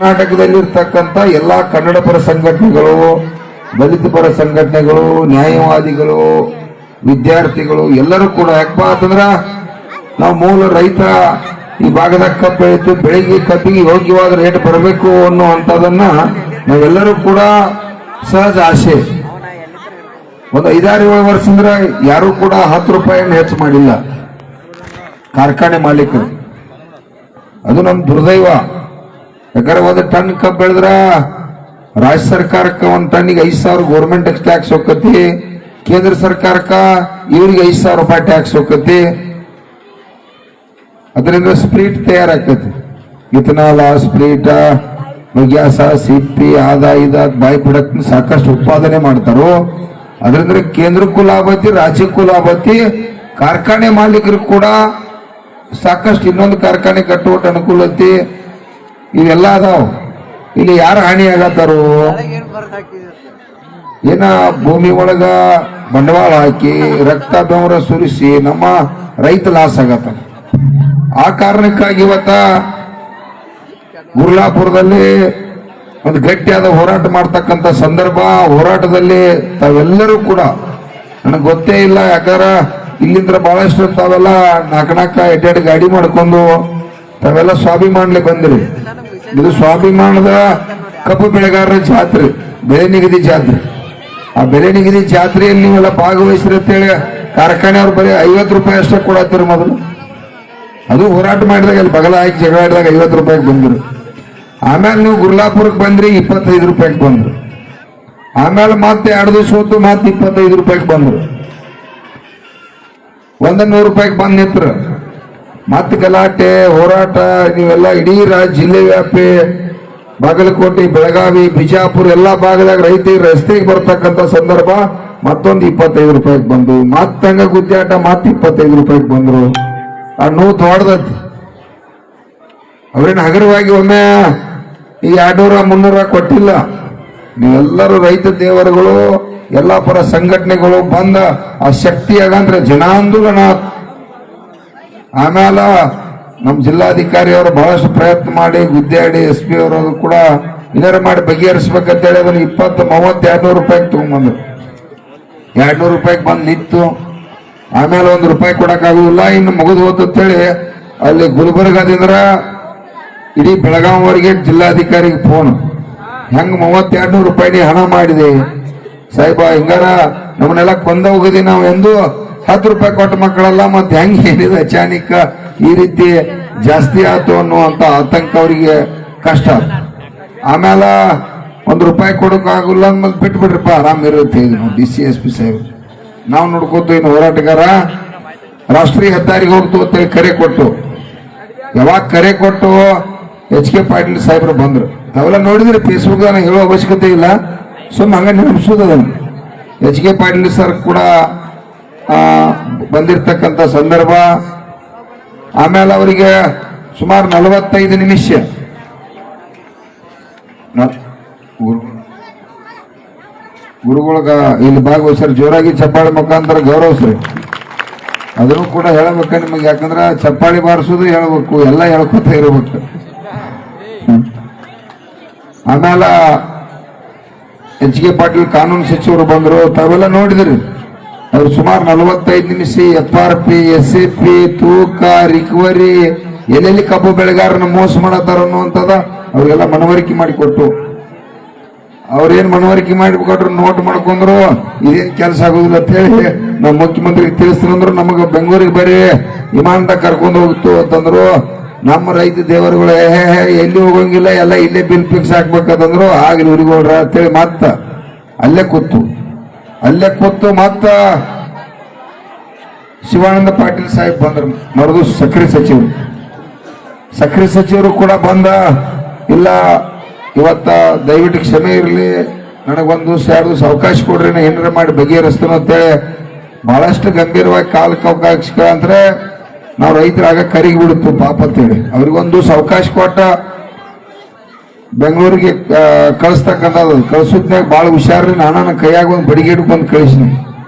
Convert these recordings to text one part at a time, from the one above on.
ಕರ್ನಾಟಕದಲ್ಲಿರ್ತಕ್ಕಂಥ ಎಲ್ಲಾ ಕನ್ನಡ ಪರ ಸಂಘಟನೆಗಳು, ದಲಿತ ಪರ ಸಂಘಟನೆಗಳು, ನ್ಯಾಯವಾದಿಗಳು, ವಿದ್ಯಾರ್ಥಿಗಳು ಎಲ್ಲರೂ ಕೂಡ ಯಾಕಪ್ಪ ಅಂತಂದ್ರ ನಾವು ಮೂಲ ರೈತ ಈ ಭಾಗದಾಗ ಕಬ್ಬು ಬೆಳೀತು, ಬೆಳಿಗ್ಗೆ ಕಬ್ಬಿಗೆ ಯೋಗ್ಯವಾದ ರೇಟ್ ಬರಬೇಕು ಅನ್ನುವಂಥದ್ದನ್ನ ನಾವೆಲ್ಲರೂ ಕೂಡ ಸಹಜ ಆಸೆ. ಒಂದು 5-7 ವರ್ಷದಿಂದ ಯಾರು ಕೂಡ 10 ರೂಪಾಯಿಯನ್ನು ಹೆಚ್ಚು ಮಾಡಿಲ್ಲ ಕಾರ್ಖಾನೆ ಮಾಲೀಕರು. ಅದು ನಮ್ಮ ದುರ್ದೈವ. ಯಾಕಂದ್ರೆ 1 ಟನ್ ಕಬ್ಬು ಬೆಳೆದ್ರ ರಾಜ್ಯ ಸರ್ಕಾರಕ್ಕೆ 1 ಟನ್ನಿಗೆ 5,000 ಗೌರ್ಮೆಂಟ್ ಟ್ಯಾಕ್ಸ್ ಹೋಗತಿ, ಕೇಂದ್ರ ಸರ್ಕಾರಕ್ಕ ಇವ್ರಿಗೆ 5,000 ರೂಪಾಯಿ ಟ್ಯಾಕ್ಸ್ ಹೋಗತಿ. ಅದರಿಂದ ಸ್ಪ್ರೀಟ್ ತಯಾರಾಗ್ತೈತಿ. ಇಥನಾಲ, ಸ್ಪ್ರೀಟ, ಗ್ಯಾಸ, ಸಿಪ್ಪಿ, ಆದ ಬಾಯಿ ಪ್ರಾಡಕ್ಟ್ ಸಾಕಷ್ಟು ಉತ್ಪಾದನೆ ಮಾಡ್ತಾರೋ. ಅದರಿಂದ ಕೇಂದ್ರಕ್ಕೂ ಲಾಭ ಐತಿ, ರಾಜ್ಯಕ್ಕೂ ಲಾಭ ಐತಿ, ಕಾರ್ಖಾನೆ ಮಾಲೀಕರು ಕೂಡ ಸಾಕಷ್ಟು ಇನ್ನೊಂದು ಕಾರ್ಖಾನೆ ಕಟ್ಟುವಟ್ಟು ಅನುಕೂಲ ಐತಿ. ಇವೆಲ್ಲ ಅದಾವ. ಇಲ್ಲಿ ಯಾರು ಹಾನಿ ಆಗತ್ತಾರೋ? ಏನ ಭೂಮಿ ಒಳಗ ಬಂಡವಾಳ ಹಾಕಿ ರಕ್ತ ಬೆವರ ಸುರಿಸಿ ನಮ್ಮ ರೈತ ಲಾಸ್ ಆಗತ್ತ. ಆ ಕಾರಣಕ್ಕಾಗಿ ಇವತ್ತ ಗುರ್ಲಾಪುರದಲ್ಲಿ ಒಂದು ಗಟ್ಟಿಯಾದ ಹೋರಾಟ ಮಾಡ್ತಕ್ಕಂಥ ಸಂದರ್ಭ. ಹೋರಾಟದಲ್ಲಿ ತಾವೆಲ್ಲರೂ ಕೂಡ ನನಗೆ ಗೊತ್ತೇ ಇಲ್ಲ, ಯಾಕಂದ್ರ ಇಲ್ಲಿಂದ ಬಹಳಷ್ಟು ತಾವೆಲ್ಲ ನಾಲ್ಕ ಎಡ್ಡೆರಡು ಗಾಡಿ ಮಾಡ್ಕೊಂಡು ತಾವೆಲ್ಲ ಸ್ವಾಭಿಮಾನ್ಲೆ ಬಂದ್ರಿ. ಇದು ಸ್ವಾಭಿಮಾನದ ಕಬ್ಬು ಬೆಳೆಗಾರರ ಜಾತ್ರೆ, ಬೆಲೆ ನಿಗದಿ ಜಾತ್ರೆ. ಆ ಬೆಲೆ ನಿಗದಿ ಜಾತ್ರೆಯಲ್ಲಿ ನೀವೆಲ್ಲ ಭಾಗವಹಿಸ್ರಿ ಅಂತೇಳಿ ಕಾರ್ಖಾನೆಯವ್ರು ಬರೀ 50 ರೂಪಾಯಿ ಅಷ್ಟೇ ಕೊಡತ್ತೀರಿ ಮೊದಲು. ಅದು ಹೋರಾಟ ಮಾಡಿದಾಗ ಅಲ್ಲಿ ಬಗಲ ಹಾಕಿ ಜಗಳ ಆಡಿದಾಗ 50 ರೂಪಾಯಿಗೆ ಬಂದ್ರು. ಆಮೇಲೆ ನೀವು ಗುರ್ಲಾಪುರಕ್ಕೆ ಬಂದ್ರಿ 25 ರೂಪಾಯಿಗೆ ಬಂದ್ರು. ಆಮೇಲೆ ಮತ್ತೆ 2 ದಿವಸ ಹೊತ್ತು ಮತ್ತೆ 25 ರೂಪಾಯಿಗೆ ಬಂದ್ರು. 100 ರೂಪಾಯಿಗೆ ಬಂದ್ ನಿಂತ್ರ ಮತ್ತೆ ಗಲಾಟೆ ಹೋರಾಟ. ನೀವೆಲ್ಲ ಇಡೀ ಜಿಲ್ಲೆ ವ್ಯಾಪಿ ಬಾಗಲಕೋಟೆ, ಬೆಳಗಾವಿ, ಬಿಜಾಪುರ ಎಲ್ಲಾ ಭಾಗದಾಗ ರೈತರಿಗೆ ರಸ್ತೆಗೆ ಬರ್ತಕ್ಕಂಥ ಸಂದರ್ಭ. ಮತ್ತೊಂದು 25 ರೂಪಾಯಿಗೆ ಬಂದು ಮತ್ತೆ ಹಂಗ ಗುದ್ದಾಟ ಮತ್ತೆ 25 ರೂಪಾಯಿಗೆ ಬಂದ್ರು. ಆ ನೋವು ತೋಡ್ದತಿ. ಅವ್ರೇನು ಹಗರವಾಗಿ ಒಮ್ಮೆ ಈ 200-300 ಕೊಟ್ಟಿಲ್ಲ. ನೀವೆಲ್ಲರೂ ರೈತ ದೇವರುಗಳು, ಎಲ್ಲಾ ಪರ ಸಂಘಟನೆಗಳು ಬಂದ ಆ ಶಕ್ತಿ ಆಗಂದ್ರೆ ಜನಾಂದೋಲನ. ಆಮೇಲೆ ನಮ್ಮ ಜಿಲ್ಲಾಧಿಕಾರಿ ಅವರು ಬಹಳಷ್ಟು ಪ್ರಯತ್ನ ಮಾಡಿ ಗುದ್ದಾಡಿ SP ಅವರು ಕೂಡ ಏನಾರು ಮಾಡಿ ಬಗೆಹರಿಸ್ಬೇಕಂತೇಳಿ ಅದನ್ನು 20-30-200 ರೂಪಾಯಿಗೆ ತಗೊಂಡ್ಬಂದ್ರು. 200 ರೂಪಾಯಿಗೆ ಬಂದು ನಿಂತು ಆಮೇಲೆ 1 ರೂಪಾಯಿ ಕೊಡಕ್ಕಾಗುದಿಲ್ಲ, ಇನ್ನು ಮುಗಿದು ಹೋತಂತೇಳಿ ಅಲ್ಲಿ ಗುಲ್ಬರ್ಗಾದಿಂದ ಇಡೀ ಬೆಳಗಾವಿವರೆಗೆ ಜಿಲ್ಲಾಧಿಕಾರಿಗೆ ಫೋನ್. ಹೆಂಗ್ 30-200 ರೂಪಾಯಿ ಹಣ ಮಾಡಿದೆ ಸಾಹೇಬ, ಹಿಂಗಾರ ನಮ್ಮನ್ನೆಲ್ಲ ಕೊಂದ ಹೋಗದಿ, ನಾವು ಎಂದು 10 ರೂಪಾಯಿ ಕೊಟ್ಟ ಮಕ್ಕಳಲ್ಲ, ಮತ್ತೆ ಹೆಂಗ್ ಏನಿದೆ ಅಚಾನಿಕ ಈ ರೀತಿ ಜಾಸ್ತಿ ಆಯ್ತು ಅನ್ನುವಂತ ಆತಂಕ ಅವರಿಗೆ ಕಷ್ಟ. ಆಮೇಲೆ 1 ರೂಪಾಯಿ ಕೊಡೋಕ್ಕಾಗಲ್ಲ ಮತ್ತೆ ಬಿಟ್ಬಿಡ್ರಪ್ಪ, ಆರಾಮ್ ಇರುತ್ತೆ. DC SP ಸಾಹೇಬ್ ನಾವು ನೋಡ್ಕೋತು ಇನ್ನು ಹೋರಾಟಗಾರ ರಾಷ್ಟ್ರೀಯ ಹೆದ್ದಾರಿಗೆ ಹೋಗ್ತು ಅಂತೇಳಿ ಕರೆ ಕೊಟ್ಟು, ಯಾವಾಗ ಕರೆ ಕೊಟ್ಟು HK ಪಾಟೀಲ್ ಸಾಹೇಬ್ರು ಬಂದ್ರು. ತಾವೆಲ್ಲ ನೋಡಿದ್ರೆ ಫೇಸ್ಬುಕ್ ಹೇಳೋ ಅವಶ್ಯಕತೆ ಇಲ್ಲ, ಸುಮ್ಮ ಹಂಗ ನೆನಪಿಸೋದನ್ನು. HK ಪಾಟೀಲ್ ಸರ್ ಕೂಡ ಬಂದಿರತಕ್ಕಂಥ ಸಂದರ್ಭ. ಆಮೇಲೆ ಅವರಿಗೆ ಸುಮಾರು 45 ನಿಮಿಷ ಗುರುಗಳಗ ಇಲ್ಲಿ ಭಾಗವಹಿಸ್ರಿ, ಜೋರಾಗಿ ಚಪ್ಪಾಳಿ ಮುಖಾಂತರ ಗೌರವಿಸ್ರಿ. ಅದನ್ನು ಕೂಡ ಹೇಳಬೇಕ ನಿಮಗೆ, ಯಾಕಂದ್ರೆ ಚಪ್ಪಾಳಿ ಬಾರಿಸೋದು ಹೇಳ್ಬೇಕು, ಎಲ್ಲ ಹೇಳ್ಕೊತ ಇರಬೇಕು. ಆಮೇಲೆ HK ಪಾಟೀಲ್ ಕಾನೂನು ಸಚಿವರು ಬಂದರು. ತಾವೆಲ್ಲ ನೋಡಿದ್ರಿ, ಅವ್ರು ಸುಮಾರು 45 ನಿಮಿಷ FRP, SAP, ತೂಕ, ರಿಕವರಿ, ಎಲ್ಲೆಲ್ಲಿ ಕಬ್ಬು ಬೆಳೆಗಾರನ ಮೋಸ ಮಾಡತ್ತಾರ ಅನ್ನುವಂಥದ ಅವ್ರಿಗೆಲ್ಲ ಮನವರಿಕೆ ಮಾಡಿಕೊಟ್ಟು, ಅವ್ರೇನ್ ಮನವರಿಕೆ ಮಾಡಿಕೊಟ್ರು ನೋಟ್ ಮಾಡ್ಕೊಂಡ್ರು. ಇದೇನ್ ಕೆಲಸ ಆಗುದಿಲ್ಲ ಅಂತ ಹೇಳಿ ನಾವು ಮುಖ್ಯಮಂತ್ರಿಗೆ ತಿಳಿಸ್ತಂದ್ರು. ನಮಗ ಬೆಂಗಳೂರಿಗೆ ಬರೀ ವಿಮಾನದಾಗ ಕರ್ಕೊಂಡು ಹೋಗ್ತು ಅಂತಂದ್ರು. ನಮ್ಮ ರೈತ ದೇವರುಗಳು ಎಲ್ಲಿ ಹೋಗಂಗಿಲ್ಲ, ಎಲ್ಲ ಇಲ್ಲೇ ಬಿಲ್ ಫಿಕ್ಸ್ ಹಾಕ್ಬೇಕಂತಂದ್ರು. ಆಗ್ಲಿ ಹುಡುಗೋಳ್ರ ಅಂತೇಳಿ ಮತ್ತ ಅಲ್ಲೇ ಕೂತು ಮತ್ತ ಶಿವಾನಂದ ಪಾಟೀಲ್ ಸಾಹೇಬ್ ಬಂದ್ರು. ಮರದು ಸಕ್ರೆ ಸಚಿವರು ಕೂಡ ಬಂದ. ಇಲ್ಲ ಇವತ್ತ ದಯವಿಟ್ಟು ಕ್ಷಮೆ ಇರಲಿ, ನನಗೊಂದು 2 ದಿವಸ ಅವಕಾಶ ಕೊಡ್ರಿ, ಏನಾರ ಮಾಡಿ ಬಗೆಹರಿಸ್ತೇನೆ ಅಂತೇಳಿ ಬಹಳಷ್ಟು ಗಂಭೀರವಾಗಿ ಕಾಲಕ್ಕೆ ಅವಕಾಶ ಅಂದ್ರೆ ನಾವು ರೈತರಾಗ ಕರಿಗೆ ಬಿಡುತ್ತು ಪಾಪ ಅಂತೇಳಿ ಅವ್ರಿಗೊಂದು ದಿವಸ ಅವಕಾಶ ಕೊಟ್ಟ ಬೆಂಗಳೂರಿಗೆ ಕಳಿಸ್ತಕ್ಕಂಥದ್ದು. ಕಳಿಸೋದ್ನಾಗ ಭಾಳ ಹುಷಾರ್ರಿ. ನನ್ನ ಕೈಯಾಗ ಒಂದು ಬಡಿಗೆ ಹಿಡ್ಕೊಂಡು ಕಳಿಸಿನಿ.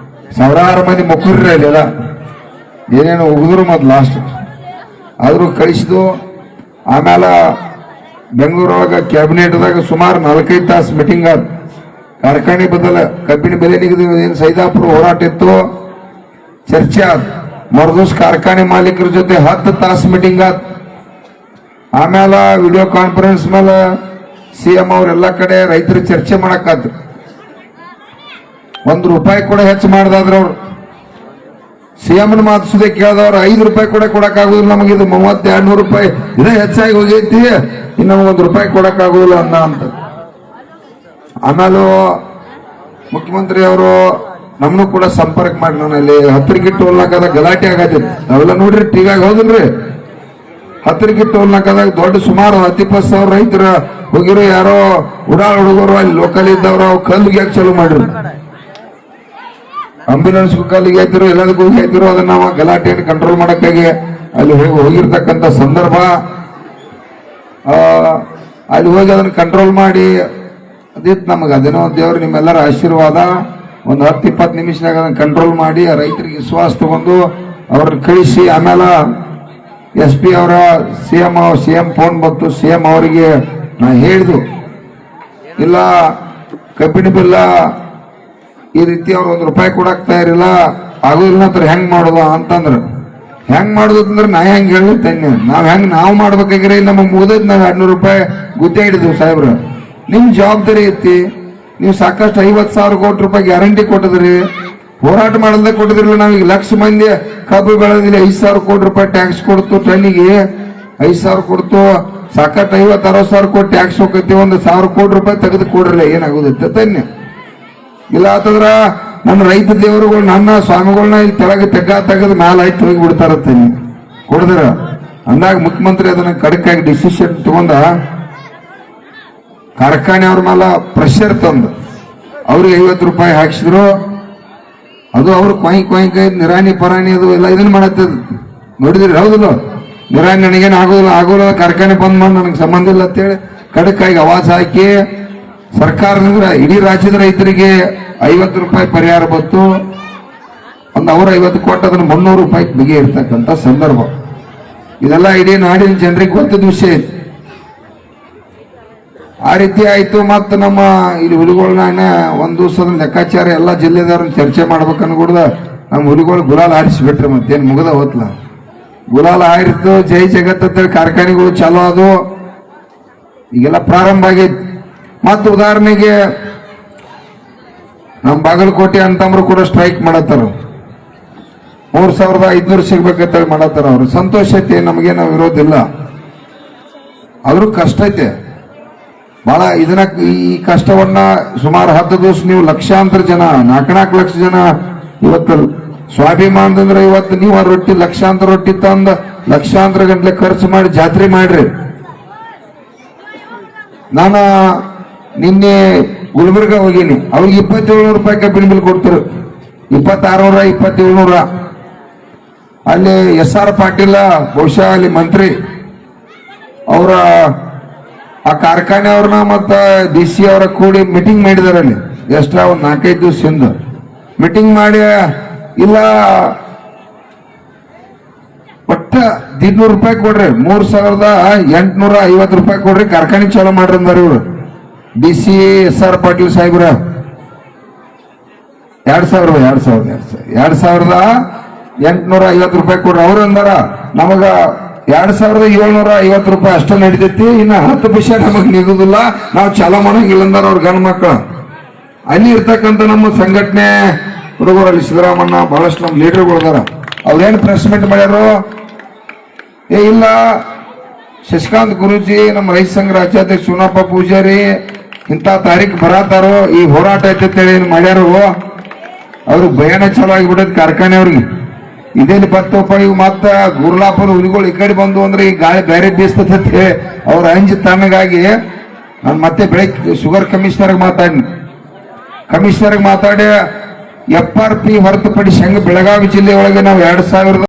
ಸಾವಿರಾರು ಮಂದಿ ಮುಖರ್ರಿ ಅಲ್ಲೆಲ್ಲ ಏನೇನು ಉಗಿದ್ರು ಮತ್ತು ಲಾಸ್ಟ್ ಆದ್ರೂ ಕಳಿಸಿದು. ಆಮೇಲೆ ಬೆಂಗಳೂರೊಳಗ ಕ್ಯಾಬಿನೆಟ್ದಾಗ ಸುಮಾರು 4-5 ತಾಸು ಮೀಟಿಂಗ್ ಆದ. ಕಾರ್ಖಾನೆ ಬದಲ ಕಬ್ಬಿನ ಬೆಲೆ ನಿಗದಿ ಏನು ಸೈದಾಪುರ ಹೋರಾಟ ಇತ್ತು, ಚರ್ಚೆ ಆದ. ಮರುದಿವ್ಸ ಕಾರ್ಖಾನೆ ಮಾಲೀಕರ ಜೊತೆ 10 ತಾಸು ಮೀಟಿಂಗ್ ಆದ. ಆಮೇಲೆ ವಿಡಿಯೋ ಕಾನ್ಫರೆನ್ಸ್ ಮೇಲೆ ಸಿಎಂ ಅವ್ರೆಲ್ಲ ಕಡೆ ರೈತರು ಚರ್ಚೆ ಮಾಡಕ್ಕಾದ್ರು. ₹1 ಕೂಡ ಹೆಚ್ಚು ಮಾಡ್ದಾದ್ರು ಅವ್ರು. ಸಿಎಂನ ಮಾತು ಸುದೇ ಕೇಳಿದವ್ರು ₹5 ಕೂಡ ಕೊಡಕ್ಕಾಗುದಿಲ್ಲ, ನಮಗಿದು ₹3200 ಇದೇ ಹೆಚ್ಚಾಗಿ ಹೋಗೈತಿ, ಇನ್ನು ನಮಗೊಂದು ₹1 ಕೊಡಕ್ಕಾಗುದಿಲ್ಲ ಅಂತ. ಆಮೇಲೆ ಮುಖ್ಯಮಂತ್ರಿ ಅವರು ನಮ್ಮನ್ನು ಕೂಡ ಸಂಪರ್ಕ ಮಾಡಿ, ನಾನು ಅಲ್ಲಿ ಹತ್ತಿರಗಿ ಟೋಲ್ ನಾಕದಾಗ ಗಲಾಟೆ ಆಗತ್ತಿತ್ತು, ನಾವೆಲ್ಲ ನೋಡ್ರಿ ಟಿವಿಯಾಗ, ಹೌದಿಲ್ರಿ? ಹತ್ತಿರಗಿ ಟೋಲ್ ನಾಕದಾಗ ದೊಡ್ಡ ಸುಮಾರು 10-20 ಸಾವಿರ ರೈತರ ಹೋಗಿರೋ, ಯಾರೋ ಉಡಾಳ ಹುಡುಗರು ಅಲ್ಲಿ ಲೋಕಲ್ ಇದ್ದವ್ರು ಅವು ಕಲ್ಲಿಗೆ ಯಾಕೆ ಚಾಲು ಮಾಡಿರು, ಆಂಬ್ಯುಲೆನ್ಸ್ ಕಲ್ಲಿಗೆ ಹಾಯ್ತಿರು, ಎಲ್ಲದಕ್ಕೂ ಹೋಗಿ ಹಾಯ್ತಿರು. ಅದನ್ನ ನಾವು ಗಲಾಟೆಯನ್ನು ಕಂಟ್ರೋಲ್ ಮಾಡಕ್ಕಾಗಿ ಅಲ್ಲಿ ಹೋಗಿರ್ತಕ್ಕಂಥ ಸಂದರ್ಭ, ಅಲ್ಲಿ ಹೋಗಿ ಅದನ್ನ ಕಂಟ್ರೋಲ್ ಮಾಡಿ ಅದಿತ್ತು ನಮಗೆ. ಅದೇನೋ ದೇವ್ರು ನಿಮ್ಮೆಲ್ಲರ ಆಶೀರ್ವಾದ, ಒಂದು 10-20 ನಿಮಿಷನಾಗ ಅದನ್ನ ಕಂಟ್ರೋಲ್ ಮಾಡಿ ಆ ರೈತರಿಗೆ ವಿಶ್ವಾಸ ತಗೊಂಡು ಅವ್ರನ್ನ ಕಳಿಸಿ, ಆಮೇಲೆ SP ಅವರ ಸಿಎಂ ಫೋನ್ ಬಂತು. ಸಿಎಂ ಅವರಿಗೆ ನಾ ಹೇಳಿದು, ಇಲ್ಲ ಕಬ್ಬಿನ ಬಿಲ್ಲ ಈ ರೀತಿ ಅವ್ರು ₹1 ಕೊಡಕ್ ತಯಾರಿಲ್ಲ, ಆಗೋದಿಲ್ಲ ಅಂತ ಹೆಂಗ್ ಮಾಡೋದು ಅಂತಂದ್ರ, ಹೆಂಗ್ ಮಾಡೋದು ಅಂದ್ರೆ ನಾ ಹೆಂಗ್ ಹೇಳಿರ್ತೇನೆ, ನಾವು ಮಾಡ್ಬೇಕಾಗಿರಿ, ನಮಗ್ ಮುಗಿದ್ ನಾವ್ ₹200 ಗುದ್ದೆ ಹಿಡಿದ್ವಿ ಸಾಹೇಬ್ರ. ನಿಮ್ ಜವಾಬ್ದಾರಿ ಐತಿ, ನೀವು ಸಾಕಷ್ಟು ₹50,000 ಕೋಟಿ ಗ್ಯಾರಂಟಿ ಕೊಟ್ಟಿದ್ರಿ, ಹೋರಾಟ ಮಾಡಲ್ದೆ ಕೊಟ್ಟಿದ್ರಿಲ್ಲ. ನಾವೀಗ ಲಕ್ಷ ಮಂದಿ ಕಬ್ಬು ಬೆಳೆದಿಲ್ಲ, ₹5,000 ಕೋಟಿ ಟ್ಯಾಕ್ಸ್ ಕೊಡ್ತು, ಟನ್ನಿಗೆ ₹5,000 ಕೊಡ್ತು, ಸಾಕಷ್ಟು 50-60 ಕೋಟಿ ಟ್ಯಾಕ್ಸ್ ಹೋಗೈತಿ, ₹1,000 ಕೋಟಿ ತೆಗೆದು ಕೊಡ್ರಲ್ಲ, ಏನಾಗೋದೈತೆ ತನ್ನೆ. ಇಲ್ಲ ಅಂತಂದ್ರ ನನ್ನ ರೈತ ದೇವರುಗಳು ನನ್ನ ಸ್ವಾಮಿಗಳನ್ನ ಇಲ್ಲಿ ತೆಳಗೆ ತೆಗೆದು ಮ್ಯಾಲ ಆಯ್ತು ಹೋಗಿ ಬಿಡ್ತಾರತ್ತೆ ಕೊಡದ್ರ. ಅಂದಾಗ ಮುಖ್ಯಮಂತ್ರಿ ಅದನ್ನ ಕಡಕಾಗಿ ಡಿಸಿಷನ್ ತಗೊಂಡ, ಕಾರ್ಖಾನೆ ಅವ್ರ ಮೇಲೆ ಪ್ರೆಷರ್ ತಂದು ಅವ್ರಿಗೆ ₹50 ಹಾಕಿಸಿದ್ರು. ಅದು ಅವ್ರು ಕೊಯ್ ನಿರಾಣಿ ಪರಾಣಿ ಅದು ಎಲ್ಲ ಇದನ್ನ ಮಾಡತ್ತದ ನೋಡಿದ್ರಿ, ಹೌದಿಲ್ಲ? ನಿರಾಣಿ ನನಗೇನು ಆಗೋಲ್ಲ, ಕಾರ್ಖಾನೆ ಬಂದ್ ಮಾಡಿ ನನಗೆ ಸಂಬಂಧ ಇಲ್ಲ ಅಂತೇಳಿ ಕಡಕಾಗಿ ಆವಾಜ್ ಹಾಕಿ ಸರ್ಕಾರದಿಂದ ಇಡೀ ರಾಜ್ಯದ ರೈತರಿಗೆ ₹50 ಪರಿಹಾರ ಬಂತು. ಅವ್ರ 50 ಕೊಟ್ಟು ಅದನ್ನ ₹300 ಬಿಗಿ ಇರ್ತಕ್ಕಂಥ ಸಂದರ್ಭ. ಇದೆಲ್ಲ ಇಡೀ ನಾಡಿನ ಜನರಿಗೆ ಗೊತ್ತಿದ್ದ ವಿಷಯ ಐತಿ. ಆ ರೀತಿ ಆಯ್ತು. ಮತ್ತು ನಮ್ಮ ಇಲ್ಲಿ ಹುಲಿಗಳನ್ನ ಒಂದ್ ದಿವಸದ ಲೆಕ್ಕಾಚಾರ ಎಲ್ಲ ಜಿಲ್ಲೆದವ್ರನ್ನ ಚರ್ಚೆ ಮಾಡ್ಬೇಕನ್ಕೂಡ್ದ ನಮ್ಮ ಹುಲಿಗಳು ಗುಲಾಲ್ ಹಾರಿಸ್ಬಿಟ್ರಿ. ಮತ್ತೇನು ಮುಗದ ಹೋತ್ಲ, ಗುಲಾಲ್ ಹಾರಿತ್ತು, ಜೈ ಜಗತ್ ಅಂತೇಳಿ ಕಾರ್ಖಾನೆಗಳು ಚಾಲೂ ಅದು, ಈಗೆಲ್ಲ ಪ್ರಾರಂಭ ಆಗೈತಿ. ಮತ್ತು ಉದಾಹರಣೆಗೆ ನಮ್ಮ ಬಾಗಲಕೋಟೆ ಅಂತಂದ್ರು ಕೂಡ ಸ್ಟ್ರೈಕ್ ಮಾಡತ್ತಾರ, 3,500 ಸಿಗ್ಬೇಕಂತೇಳಿ ಮಾಡತ್ತಾರ. ಅವ್ರು ಸಂತೋಷ ಐತಿ, ನಮಗೇನು ವಿರೋಧ ಇಲ್ಲ, ಆದ್ರೂ ಕಷ್ಟ ಐತೆ ಬಹಳ. ಇದನ್ನ ಈ ಕಷ್ಟವನ್ನ ಸುಮಾರು 10 ದಿವಸ ನೀವು ಲಕ್ಷಾಂತರ ಜನ, 4 ಲಕ್ಷ ಜನ ಇವತ್ತು ಸ್ವಾಭಿಮಾನದಂದ್ರೆ ಇವತ್ತು ನೀವು ರೊಟ್ಟಿ ಲಕ್ಷಾಂತರ ರೊಟ್ಟಿ ತಂದ ಲಕ್ಷಾಂತರ ಗಂಟ್ಲೆ ಖರ್ಚು ಮಾಡಿ ಜಾತ್ರೆ ಮಾಡ್ರಿ. ನಾನು ನಿನ್ನೆ ಗುಲ್ಬರ್ಗ ಹೋಗಿನಿ, ಅವ್ರಿಗೆ ₹2,700 ಕಬ್ಬಿನ ಬಿಲ್ ಕೊಡ್ತಿರು, 2,600 2,700. ಅಲ್ಲಿ SR ಪಾಟೀಲ ಬಹುಶಃ ಅಲ್ಲಿ ಮಂತ್ರಿ ಅವರ ಆ ಕಾರ್ಖಾನೆ ಅವ್ರನ್ನ ಮತ್ತ DC ಅವರ ಕೂಡಿ ಮೀಟಿಂಗ್ ಮಾಡಿದಾರೆ. ಅಲ್ಲಿ ಎಷ್ಟ ಒಂದ್ 4-5 ದಿವಸದಿಂದ ಮೀಟಿಂಗ್ ಮಾಡಿ, ಇಲ್ಲ ಒಟ್ಟ ₹1,200 ಕೊಡ್ರಿ, ₹3,850 ಕೊಡ್ರಿ, ಕಾರ್ಖಾನೆ ಚಾಲೂ ಮಾಡ್ರಿ ಅಂದಾರ ಇವ್ರು. DC SR ಪಾಟೀಲ್ ಸಾಹೇಬ್ರ 2,850 ಕೊಡ್ರಿ. ಅವ್ರು ಅಂದಾರ ನಮಗ ₹2,750 ಅಷ್ಟ ನಡೀತೈತಿ, ಇನ್ನ 10 ಪೈಸೆ ನಮಗ್ ನಿಗುದಿಲ್ಲ, ನಾವು ಚಾಲೂ ಮಾಡಂಗಿಲ್ಲ ಅಂದಾರ ಅವ್ರ ಗಂಡ ಮಕ್ಕಳು. ಅಲ್ಲಿ ಇರ್ತಕ್ಕಂಥ ನಮ್ಮ ಸಂಘಟನೆ ಹುಡುಗರು, ಅಲ್ಲಿ ಸಿದ್ದರಾಮಣ್ಣ ಬಹಳಷ್ಟು ನಮ್ಮ ಲೀಡರ್ಗಳದಾರ, ಅವ್ರೇನು ಪ್ರೆಸ್ ಮೀಟ್ ಮಾಡ್ಯಾರು, ಇಲ್ಲ ಶಶಿಕಾಂತ್ ಗುರೂಜಿ, ನಮ್ಮ ರೈತ ಸಂಘ ರಾಜ್ಯಾಧ್ಯಕ್ಷ ಶಿವನಪ್ಪ ಪೂಜಾರಿ ಇಂಥ ತಾರೀಖು ಬರತಾರೋ, ಈ ಹೋರಾಟ ಐತಂತೇಳಿ ಏನು ಮಾಡ್ಯಾರು, ಅವ್ರಿಗೆ ಭಯನ ಚಾಲೂ ಆಗಿಬಿಡೋದು ಕಾರ್ಖಾನೆ ಅವ್ರಿಗೆ. ಇದೇನು ಬರ್ತಪ್ಪ ಇವು ಮತ್ತ ಗುರ್ಲಾಪುರ ಹುಲಿಗಳು ಈ ಕಡೆ ಬಂದು ಅಂದ್ರೆ ಈ ಗಾಳಿ ಬೇರೆ ಬೀಸ್ತತೆ ಅವ್ರ ಅಂಜಿ ತಣ್ಣಗಾಗಿ ನಾನು ಮತ್ತೆ ಬೆಳಗ್ಗೆ ಶುಗರ್ ಕಮಿಷನರ್ಗೆ ಮಾತಾಡಿ FRP ಹೊರತುಪಡಿಸಿ ಹೆಂಗ್ ಬೆಳಗಾವಿ ಜಿಲ್ಲೆ ಒಳಗೆ ನಾವು 2,000